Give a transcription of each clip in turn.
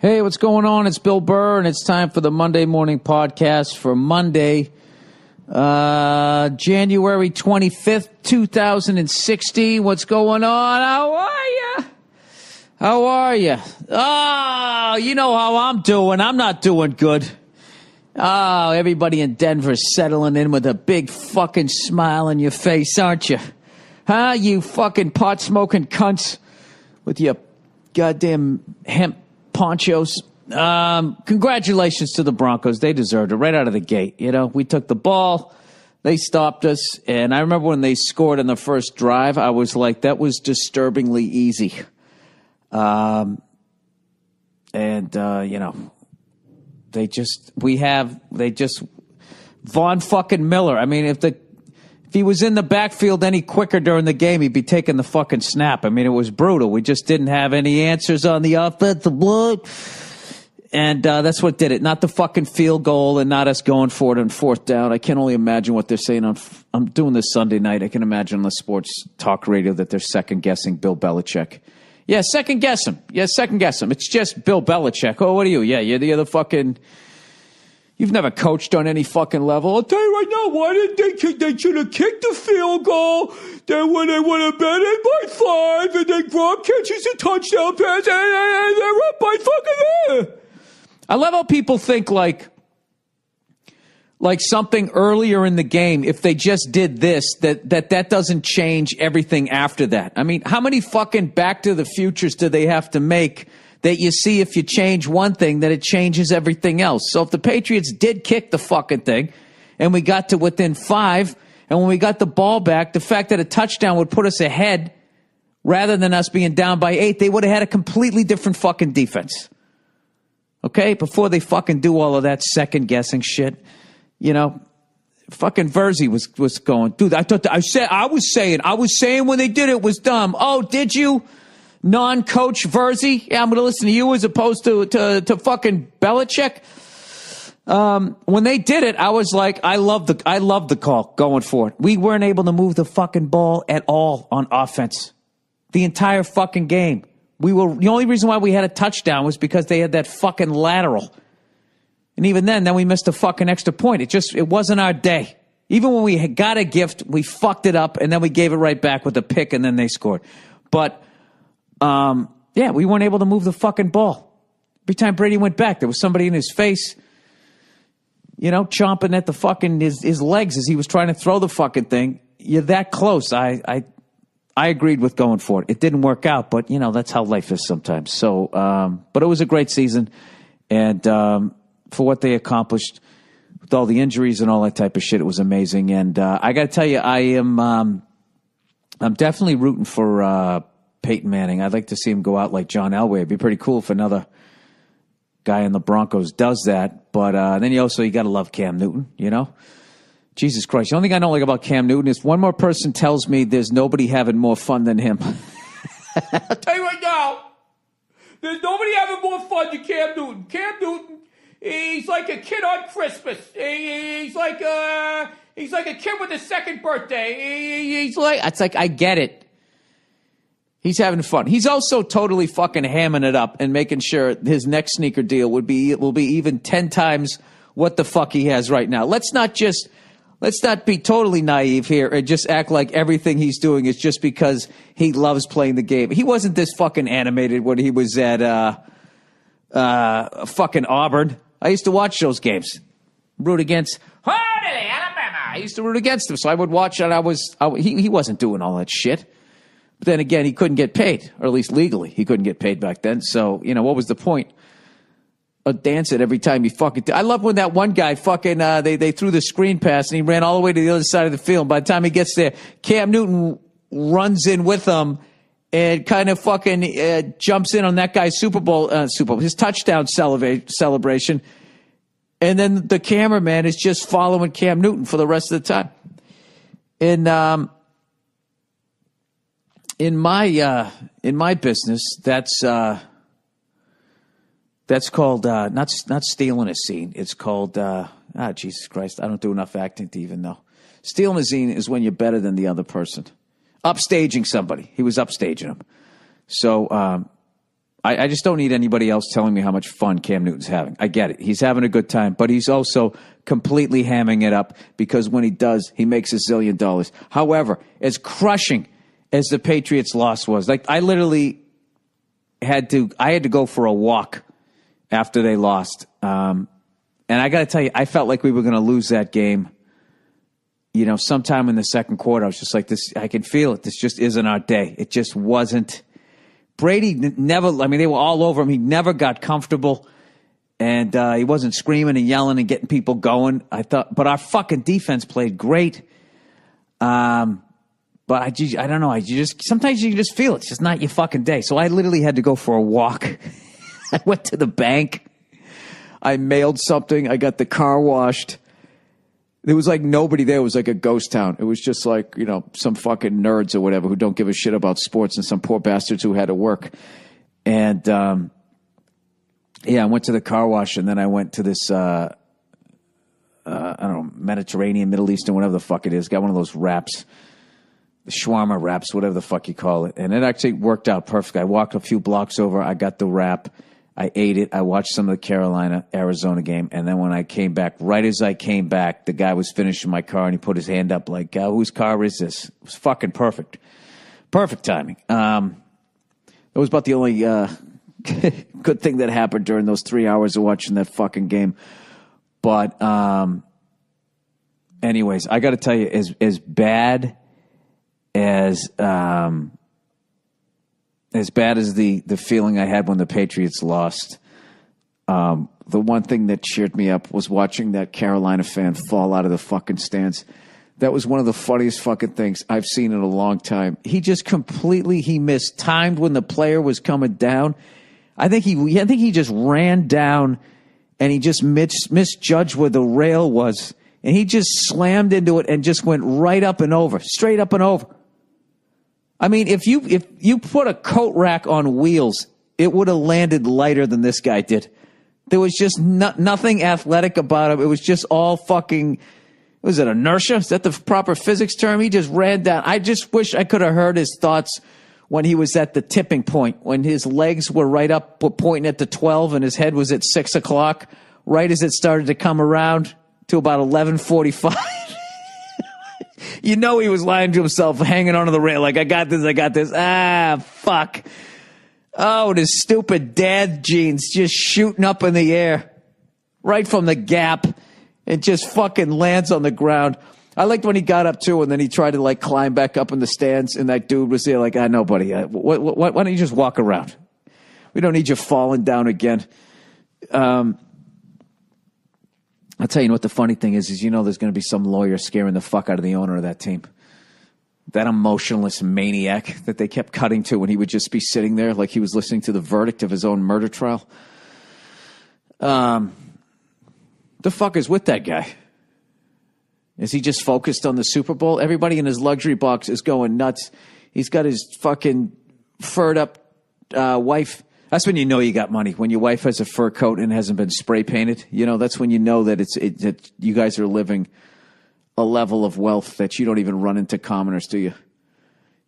Hey, what's going on? It's Bill Burr, and it's time for the Monday Morning Podcast for Monday, January 25th, 2016. What's going on? How are you? How are you? Oh, you know how I'm doing. I'm not doing good. Oh, everybody in Denver is settling in with a big fucking smile on your face, aren't you? Huh? You fucking pot-smoking cunts with your goddamn hemp ponchos. Congratulations to the Broncos. They deserved it right out of the gate. You know, we took the ball. They stopped us. And I remember when they scored on the first drive, I was like, that was disturbingly easy. You know, Von fucking Miller. I mean, if he was in the backfield any quicker during the game, he'd be taking the fucking snap. I mean, it was brutal. We just didn't have any answers on the offensive line. And that's what did it. Not the fucking field goal and not us going for it on fourth down. I can only imagine what they're saying I'm doing this Sunday night. I can imagine on the sports talk radio that they're second-guessing Bill Belichick. Yeah, second-guess him. Yeah, second-guess him. It's just Bill Belichick. Oh, what are you? Yeah, you're the fucking... You've never coached on any fucking level. I'll tell you right now, why didn't they kick? They should have kicked the field goal. Then when they would have been in by 5, and then Gronk catches a touchdown pass, and they're up by fucking... I love how people think like something earlier in the game, if they just did this, that doesn't change everything after that. I mean, how many fucking Back to the Futures do they have to make that you see if you change one thing, that it changes everything else? So if the Patriots did kick the fucking thing and we got to within 5, and when we got the ball back, the fact that a touchdown would put us ahead rather than us being down by 8, they would have had a completely different fucking defense. Okay? Before they fucking do all of that second-guessing shit, you know, fucking Verzi was going, dude, I was saying when they did it was dumb. Oh, did you? Non-coach Verzi? Yeah, I'm going to listen to you as opposed to fucking Belichick. When they did it, I was like, I love the call going for it. We weren't able to move the fucking ball at all on offense. The entire fucking game. The only reason why we had a touchdown was because they had that fucking lateral. And even then we missed a fucking extra point. It wasn't our day. Even when we had got a gift, we fucked it up, and then we gave it right back with a pick, and then they scored. But yeah, we weren't able to move the fucking ball. Every time Brady went back, there was somebody in his face, you know, chomping at the fucking his legs as he was trying to throw the fucking thing. You're that close. I agreed with going for it. It didn't work out, but you know, that's how life is sometimes. So, but it was a great season, and for what they accomplished with all the injuries and all that type of shit, it was amazing. And I got to tell you, I'm definitely rooting for Peyton Manning. I'd like to see him go out like John Elway. It'd be pretty cool if another guy in the Broncos does that. But then you got to love Cam Newton, you know? Jesus Christ. The only thing I don't like about Cam Newton is one more person tells me there's nobody having more fun than him. I'll tell you right now, there's nobody having more fun than Cam Newton. Cam Newton, he's like a kid on Christmas. He's like a kid with his second birthday. It's like, I get it. He's having fun. He's also totally fucking hamming it up and making sure his next sneaker deal will be even 10 times what the fuck he has right now. Let's not be totally naive here and just act like everything he's doing is just because he loves playing the game. He wasn't this fucking animated when he was at fucking Auburn. I used to watch those games. Root against Alabama. I used to root against him, so I would watch, and he wasn't doing all that shit. But then again, he couldn't get paid, or at least legally, he couldn't get paid back then. So, you know, what was the point of dancing every time you fucking... I love when that one guy fucking... They threw the screen pass, and he ran all the way to the other side of the field. By the time he gets there, Cam Newton runs in with him and kind of fucking jumps in on that guy's his touchdown celebration. And then the cameraman is just following Cam Newton for the rest of the time. And... In my business, that's called not stealing a scene. It's called Jesus Christ, I don't do enough acting to even know. Stealing a scene is when you're better than the other person. Upstaging somebody. He was upstaging him. So I just don't need anybody else telling me how much fun Cam Newton's having. I get it. He's having a good time, but he's also completely hamming it up because when he does, he makes $1 zillion. However, as crushing as the Patriots loss was, like I literally had to go for a walk after they lost. And I got to tell you, I felt like we were going to lose that game. You know, sometime in the second quarter, I was just like, this, I can feel it. This just isn't our day. It just wasn't. Brady never, I mean, they were all over him. He never got comfortable, and he wasn't screaming and yelling and getting people going. I thought, but our fucking defense played great. But I don't know. Sometimes you can just feel it. It's just not your fucking day. So I literally had to go for a walk. I went to the bank. I mailed something. I got the car washed. There was like nobody there. It was like a ghost town. It was just like, you know, some fucking nerds or whatever who don't give a shit about sports and some poor bastards who had to work. And, I went to the car wash and then I went to this, I don't know, Mediterranean, Middle Eastern, whatever the fuck it is. Got one of those wraps, the shawarma wraps, whatever the fuck you call it. And it actually worked out perfect. I walked a few blocks over. I got the wrap. I ate it. I watched some of the Carolina-Arizona game. And then when I came back, right as I came back, the guy was finishing my car and he put his hand up like, whose car is this? It was fucking perfect. Perfect timing. That was about the only good thing that happened during those 3 hours of watching that fucking game. But anyways, I got to tell you, as bad as the feeling I had when the Patriots lost, the one thing that cheered me up was watching that Carolina fan fall out of the fucking stands. That was one of the funniest fucking things I've seen in a long time. He just he mistimed when the player was coming down. I think he just ran down and he just misjudged where the rail was. And he just slammed into it and just went right up and over, straight up and over. I mean, if you put a coat rack on wheels, it would have landed lighter than this guy did. There was just nothing athletic about him. It was just all fucking, was it inertia? Is that the proper physics term? He just ran down. I just wish I could have heard his thoughts when he was at the tipping point, when his legs were right up, pointing at the 12 and his head was at 6 o'clock, right as it started to come around to about 11:45. You know he was lying to himself, hanging onto the rail like, I got this. Ah, fuck. Oh, his stupid dad jeans just shooting up in the air right from the gap and just fucking lands on the ground. I liked when he got up too, and then he tried to like climb back up in the stands, and that dude was there like, no, buddy, why don't you just walk around? We don't need you falling down again. I'll tell you what the funny thing is you know there's going to be some lawyer scaring the fuck out of the owner of that team. That emotionless maniac that they kept cutting to when he would just be sitting there like he was listening to the verdict of his own murder trial. The fuck is with that guy? Is he just focused on the Super Bowl? Everybody in his luxury box is going nuts. He's got his fucking furred up wife. That's when you know you got money. When your wife has a fur coat and hasn't been spray painted, you know, that's when you know that that you guys are living a level of wealth that you don't even run into commoners, do you?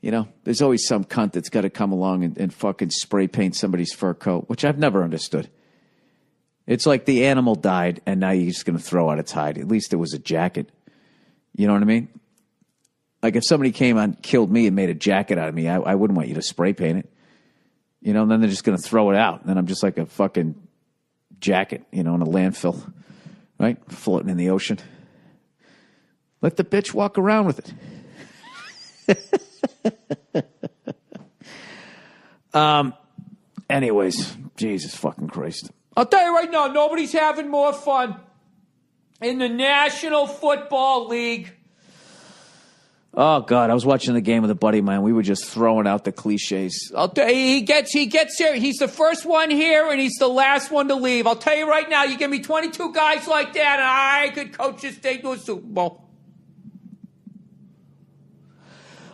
You know, there's always some cunt that's got to come along and fucking spray paint somebody's fur coat, which I've never understood. It's like the animal died and now you're just going to throw out its hide. At least it was a jacket. You know what I mean? Like if somebody came and killed me and made a jacket out of me, I wouldn't want you to spray paint it. You know, and then they're just going to throw it out. And then I'm just like a fucking jacket, you know, in a landfill, right? Floating in the ocean. Let the bitch walk around with it. Anyways, Jesus fucking Christ. I'll tell you right now, nobody's having more fun in the National Football League. Oh, God, I was watching the game with a buddy of mine. We were just throwing out the cliches. I'll tell you, he gets here. He's the first one here, and he's the last one to leave. I'll tell you right now, you give me 22 guys like that, and I could coach this thing to a Super Bowl.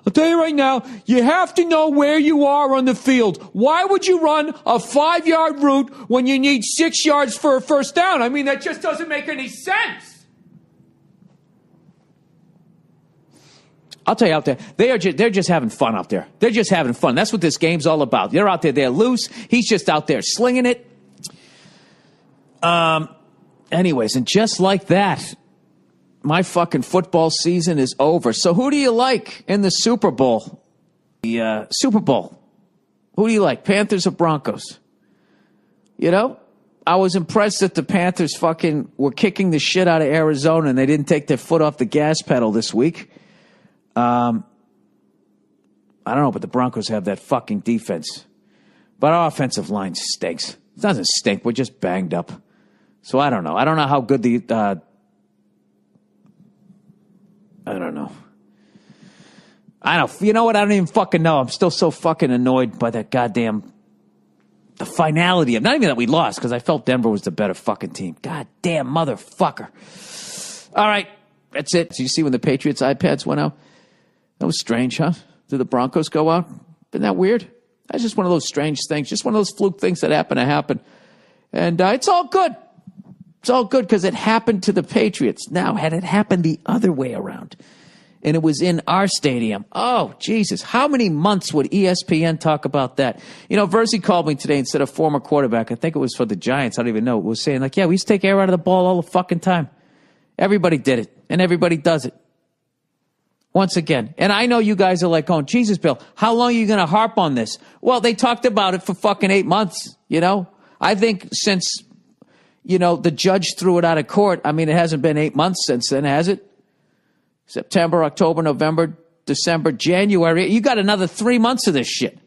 I'll tell you right now, you have to know where you are on the field. Why would you run a 5-yard route when you need 6 yards for a first down? I mean, that just doesn't make any sense. I'll tell you out there, they're just having fun out there. They're just having fun. That's what this game's all about. They're out there, they're loose. He's just out there slinging it. Anyways, and just like that, my fucking football season is over. So who do you like in the Super Bowl? The Super Bowl. Who do you like, Panthers or Broncos? You know, I was impressed that the Panthers fucking were kicking the shit out of Arizona and they didn't take their foot off the gas pedal this week. I don't know, but the Broncos have that fucking defense. But our offensive line stinks. It doesn't stink. We're just banged up. So I don't know. I don't know how good the... I don't know. You know what? I don't even fucking know. I'm still so fucking annoyed by that goddamn... The finality of... Not even that we lost, because I felt Denver was the better fucking team. Goddamn motherfucker. All right. That's it. So you see when the Patriots iPads went out? That was strange, huh? Did the Broncos go out? Isn't that weird? That's just one of those strange things. Just one of those fluke things that happen to happen. And it's all good. It's all good because it happened to the Patriots. Now, had it happened the other way around, and it was in our stadium, oh, Jesus, how many months would ESPN talk about that? You know, Verzi called me today instead of former quarterback. I think it was for the Giants. I don't even know. It was saying, like, yeah, we used to take air out of the ball all the fucking time. Everybody did it, and everybody does it. Once again. And I know you guys are like, going, Jesus, Bill, how long are you going to harp on this? Well, they talked about it for fucking 8 months, you know? I think since, you know, the judge threw it out of court, I mean, it hasn't been 8 months since then, has it? September, October, November, December, January. You got another 3 months of this shit.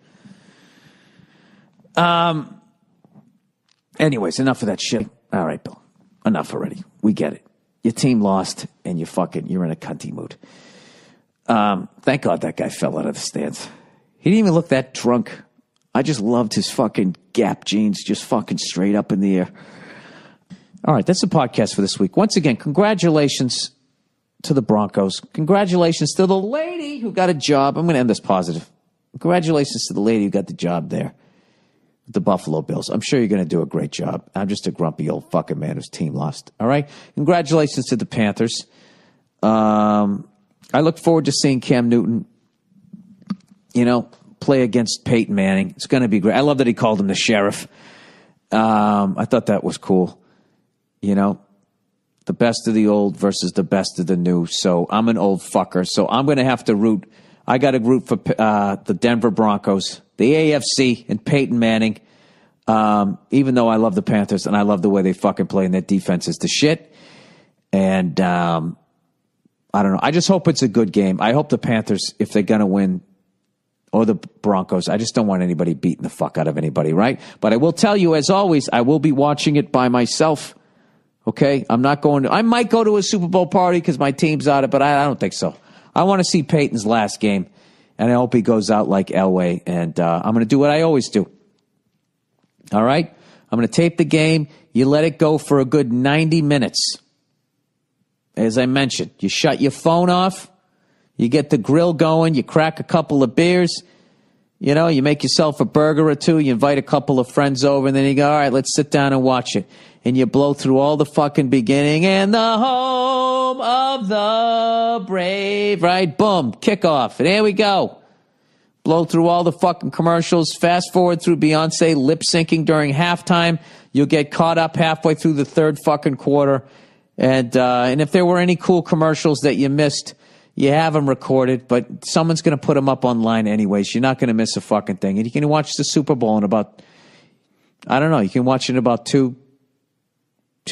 Anyways, enough of that shit. All right, Bill. Enough already. We get it. Your team lost, and you're in a cunty mood. Thank God that guy fell out of the stands. He didn't even look that drunk. I just loved his fucking Gap jeans just fucking straight up in the air. All right, that's the podcast for this week. Once again, congratulations to the Broncos. Congratulations to the lady who got a job. I'm going to end this positive. Congratulations to the lady who got the job there with the Buffalo Bills. I'm sure you're going to do a great job. I'm just a grumpy old fucking man whose team lost. All right? Congratulations to the Panthers. I look forward to seeing Cam Newton, you know, play against Peyton Manning. It's going to be great. I love that he called him the sheriff. I thought that was cool. You know, the best of the old versus the best of the new. So I'm an old fucker. So I'm going to have to root. I got to root for the Denver Broncos, the AFC, and Peyton Manning. Even though I love the Panthers and I love the way they fucking play and their defense is the shit. And I don't know. I just hope it's a good game. I hope the Panthers, if they're going to win, or the Broncos, I just don't want anybody beating the fuck out of anybody, right? But I will tell you, as always, I will be watching it by myself. Okay? I'm not going to, I might go to a Super Bowl party because my team's out of it, but I don't think so. I want to see Peyton's last game, and I hope he goes out like Elway, and I'm going to do what I always do. All right? I'm going to tape the game. You let it go for a good 90 minutes. As I mentioned, you shut your phone off, you get the grill going, you crack a couple of beers, you know, you make yourself a burger or two, you invite a couple of friends over, and then you go, all right, let's sit down and watch it. And you blow through all the fucking beginning, and the home of the brave, right? Boom, kickoff, and there we go. Blow through all the fucking commercials, fast forward through Beyonce lip syncing during halftime. You'll get caught up halfway through the third fucking quarter. And if there were any cool commercials that you missed, you have them recorded, but someone's going to put them up online anyways. You're not going to miss a fucking thing. And you can watch the Super Bowl in about, I don't know, you can watch it in about 2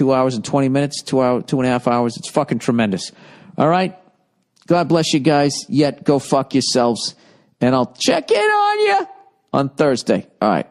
hours and 20 minutes, 2.5 hours. It's fucking tremendous. All right? God bless you guys. Yet go fuck yourselves. And I'll check in on you on Thursday. All right.